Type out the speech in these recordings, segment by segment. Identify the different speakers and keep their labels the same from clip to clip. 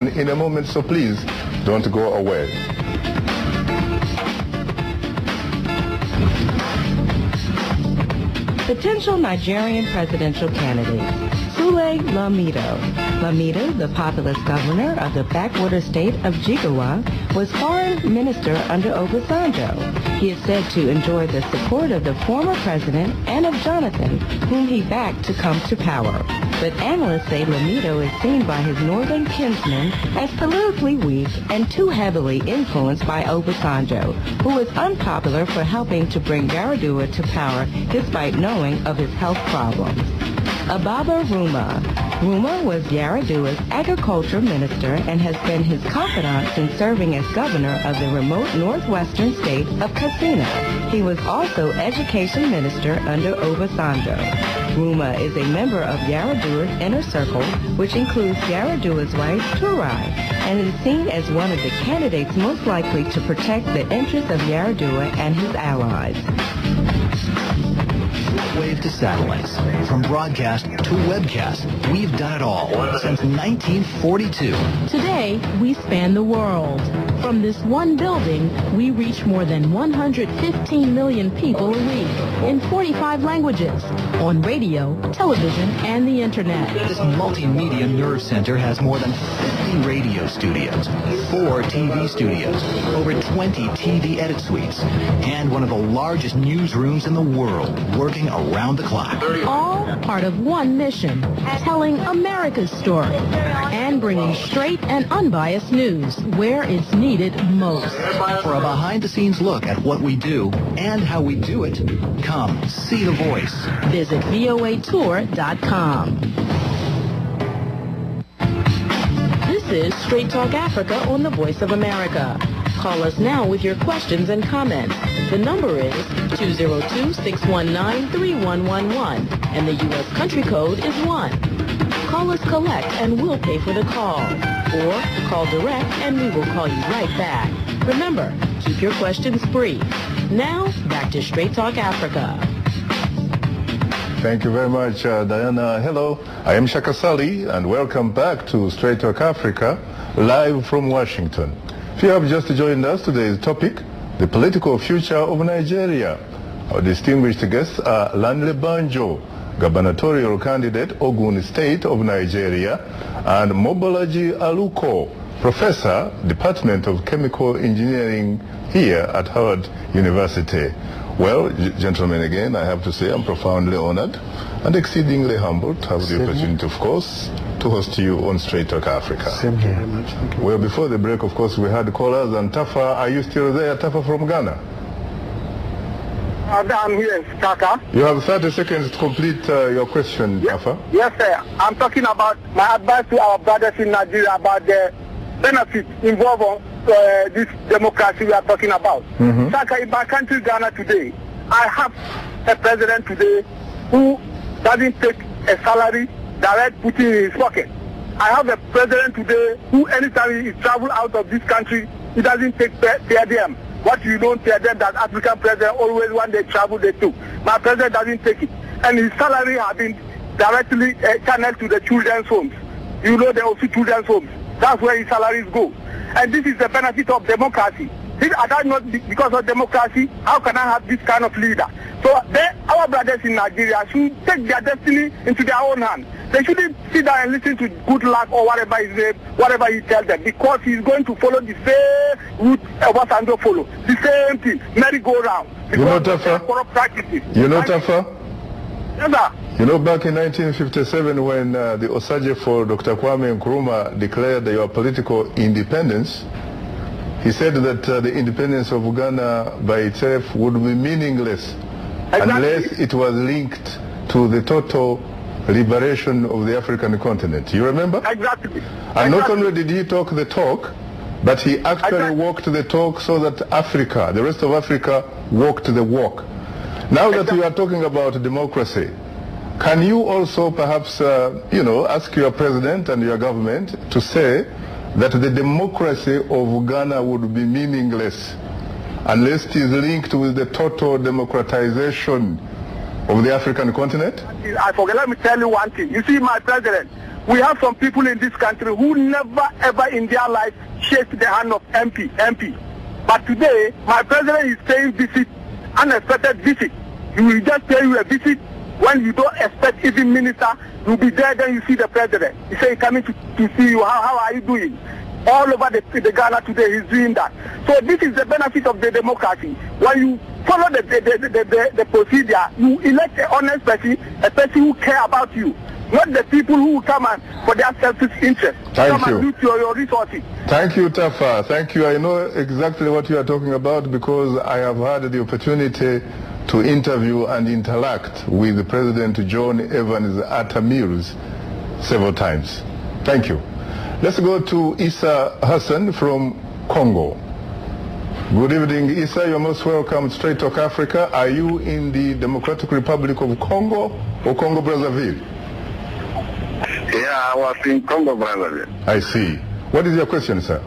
Speaker 1: in a moment, so please don't go away.
Speaker 2: Potential Nigerian presidential candidate, Sule Lamido. Lamido, the populist governor of the backwater state of Jigawa, was foreign minister under Obasanjo. He is said to enjoy the support of the former president and of Jonathan, whom he backed to come to power. But analysts say Lamido is seen by his northern kinsmen as politically weak and too heavily influenced by Obasanjo, who is unpopular for helping to bring Yaradua to power despite knowing of his health problems. Ababa Ruma. Ruma was Yaradua's agriculture minister and has been his confidant since serving as governor of the remote northwestern state of Katsina. He was also education minister under Obasanjo. Ruma is a member of Yaradua's inner circle, which includes Yaradua's wife, Turai, and is seen as one of the candidates most likely to protect the interests of Yaradua and his allies.
Speaker 3: Wave to satellites, from broadcast to webcast, we've done it all since 1942.
Speaker 4: Today, we span the world. From this one building, we reach more than 115 million people a week in 45 languages, on radio, television, and the internet.
Speaker 3: This multimedia nerve center has more than 50 radio studios, 4 TV studios, over 20 TV edit suites, and one of the largest newsrooms in the world, working around the clock.
Speaker 4: All part of one mission, telling America's story and bringing straight and unbiased news where it's needed most.
Speaker 3: For a behind-the-scenes look at what we do and how we do it, come see The Voice.
Speaker 4: Visit voatour.com. This is Straight Talk Africa on The Voice of America. Call us now with your questions and comments. The number is 202-619-3111, and the U.S. country code is 1. Call us collect and we'll pay for the call. Or call direct and we will call you right back. Remember, keep your questions brief. Now, back to Straight Talk Africa.
Speaker 1: Thank you very much, Diana. Hello, I am Shaka Sali, and welcome back to Straight Talk Africa, live from Washington. If you have just joined us, today's topic, the political future of Nigeria. Our distinguished guests are Lanle Banjo, gubernatorial candidate, Ogun State of Nigeria, and Mobolaji Aluko, professor, Department of Chemical Engineering here at Howard University. Well, gentlemen, again, I have to say I'm profoundly honored and exceedingly humbled to have the opportunity, of course, to host you on Straight Talk Africa.
Speaker 5: Same here. Very much. Thank you.
Speaker 1: Well, before the break, of course, we had callers, and Tafa, are you still there? Tafa from Ghana?
Speaker 6: I'm here, Chaka.
Speaker 1: You have 30 seconds to complete your question, Tafa.
Speaker 6: Yes, sir. I'm talking about my advice to our brothers in Nigeria about the benefits involved on this democracy we are talking about. Chaka, in my country, Ghana, today, I have a president today who doesn't take a salary direct putting in his pocket. I have a president today who, anytime he travel out of this country, he doesn't take per diem. What you don't tell them that African president always when they travel they took. My president doesn't take it. And his salary has been directly channeled to the children's homes. You know, the also children's homes. That's where his salaries go. And this is the benefit of democracy. I don't know, because of democracy, how can I have this kind of leader? So our brothers in Nigeria should take their destiny into their own hands. They shouldn't sit down and listen to good luck or whatever his name, whatever he tells them, because he's going to follow the same route Obasanjo follow. The same thing, merry-go-round.
Speaker 1: You know, Tafa?
Speaker 6: Corrupt practices.
Speaker 1: You know, Tafa?
Speaker 6: Yes, sir.
Speaker 1: You know, back in 1957, when the Osage for Dr. Kwame Nkrumah declared your political independence, he said that the independence of Ghana by itself would be meaningless unless it was linked to the total liberation of the African continent. You remember?
Speaker 6: Exactly.
Speaker 1: And not only did he talk the talk, but he actually walked the talk so that Africa, the rest of Africa, walked the walk. Now that we are talking about democracy, can you also perhaps, ask your president and your government to say that the democracy of Ghana would be meaningless unless it is linked with the total democratization of the African continent?
Speaker 6: I forget, let me tell you one thing. You see, my president, we have some people in this country who never ever in their life shake the hand of MP. But today, my president is paying visit, unexpected visit. He will just pay you a visit when you don't expect even minister. You'll be there, then you see the president. He say, coming to see you. How are you doing? All over the Ghana today, he's doing that. So this is the benefit of the democracy. When you follow the procedure, you elect an honest person, a person who care about you, not the people who come and for their selfish interest.
Speaker 1: Thank you.
Speaker 6: And use your resources.
Speaker 1: Thank you, Tafa. Thank you. I know exactly what you are talking about because I have had the opportunity to interview and interact with President John Evans Atta Mills several times. Thank you. Let's go to Issa Hassan from Congo. Good evening, Issa. You're most welcome to Straight Talk Africa. Are you in the Democratic Republic of Congo or Congo Brazzaville?
Speaker 5: Yeah, I was in Congo Brazzaville.
Speaker 1: I see. What is your question, sir?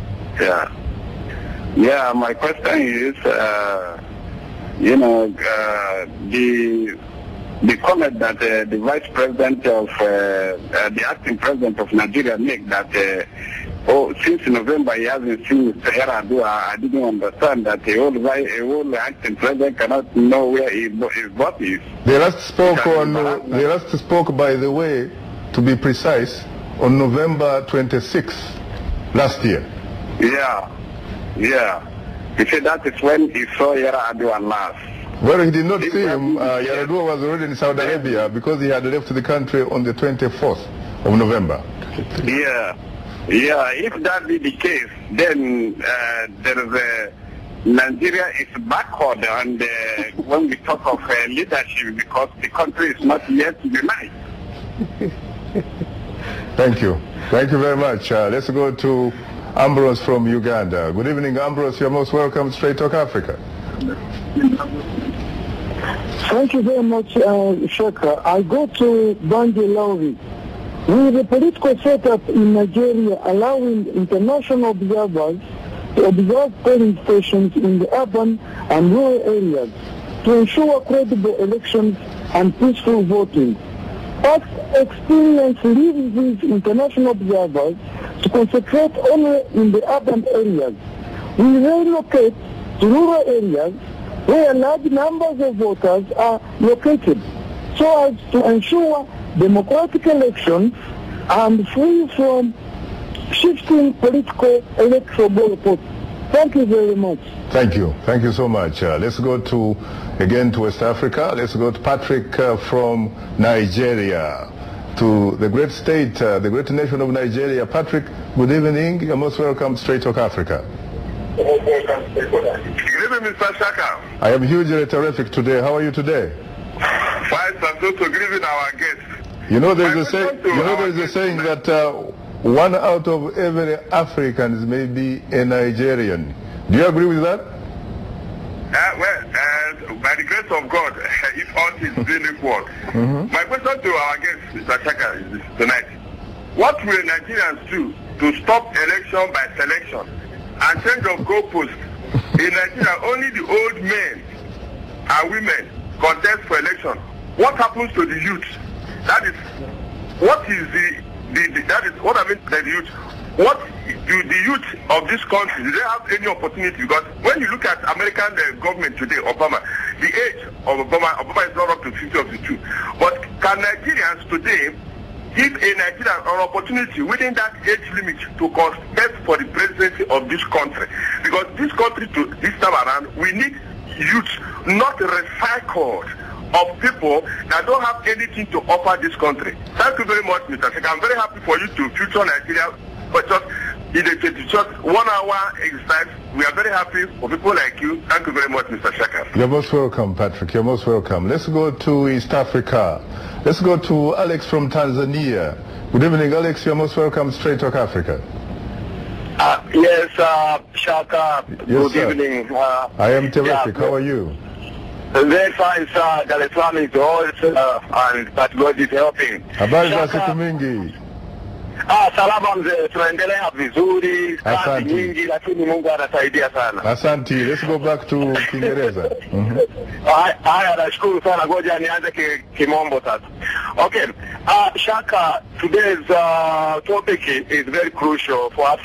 Speaker 5: Yeah, my question is, the comment that the vice president of the acting president of Nigeria make that since November he hasn't seen Mr. Yar'Adua. I didn't understand that a whole acting president cannot know where his boss is.
Speaker 1: They last spoke, by the way, to be precise, on November 26th last year.
Speaker 5: Yeah. He said that is when he saw Yar'Adua last.
Speaker 1: Well, he did not see him. Yar'Adua was already in Saudi Arabia because he had left the country on the 24th of November.
Speaker 5: Yeah, if that be the case, then there is Nigeria is backward, and when we talk of leadership, because the country is not yet united.
Speaker 1: Thank you. Thank you very much. Let's go to Ambrose from Uganda. Good evening, Ambrose. You're most welcome to Straight Talk Africa.
Speaker 7: Thank you very much, Shaka. I go to Banji Lawi. With the political setup in Nigeria allowing international observers to observe polling stations in the urban and rural areas to ensure credible elections and peaceful voting. Past experience leads these international observers to concentrate only in the urban areas. We relocate to rural areas where large numbers of voters are located, so as to ensure democratic elections and free from shifting political electoral goalposts. Thank you very much.
Speaker 1: Thank you. Thank you so much. Let's go again to West Africa. Let's go to Patrick from Nigeria, to the great state, the great nation of Nigeria. Patrick, good evening. You're most welcome to Straight Talk Africa.
Speaker 5: Good evening, Mr. Shaka.
Speaker 1: I am hugely terrific today. How are you today?
Speaker 5: Fine, sir. So good evening, our guests.
Speaker 1: You know, there's a saying that 1 out of every Africans may be a Nigerian. Do you agree with that?
Speaker 5: By the grace of God, if all is being equal. My question to our guest, Mr. Shaka, is tonight: what will Nigerians do to stop election by selection and change of goalposts? In Nigeria, only the old men and women contest for election. What happens to the youth? That is what I mean by the youth. What do the youth of this country, do they have any opportunity? Because when you look at American government today, Obama, the age of Obama is not up to 50 or 52. But can Nigerians today give a Nigerian an opportunity within that age limit to contest for the presidency of this country? Because this country, this time around, we need youth, not recycled of people that don't have anything to offer this country. Thank you very much, Mr. Sheikh. I'm very happy for you to future Nigeria, but just in a just 1 hour exercise. We are very happy for people like you. Thank you very much, Mr. Shaka.
Speaker 1: You're most welcome, Patrick. You're most welcome. Let's go to East Africa. Let's go to Alex from Tanzania. Good evening, Alex. You're most welcome, Straight Talk Africa.
Speaker 8: Yes, Shaka.
Speaker 1: Yes,
Speaker 8: good
Speaker 1: sir.
Speaker 8: evening.
Speaker 1: I am terrific. How are you?
Speaker 8: Very fine, sir. Dar es Salaam is always, and that God is helping.
Speaker 1: Habari za siku mingi.
Speaker 8: Salama mzee, tunaendelea vizuri, kazi nyingi, lakini Mungu anasaidia sana.
Speaker 1: Asante. Let's go back to Kiingereza.
Speaker 8: Haya, nashukuru sana. Ngoja nianze kimombo sasa. Okay. Shaka, today's topic is very crucial for Africa.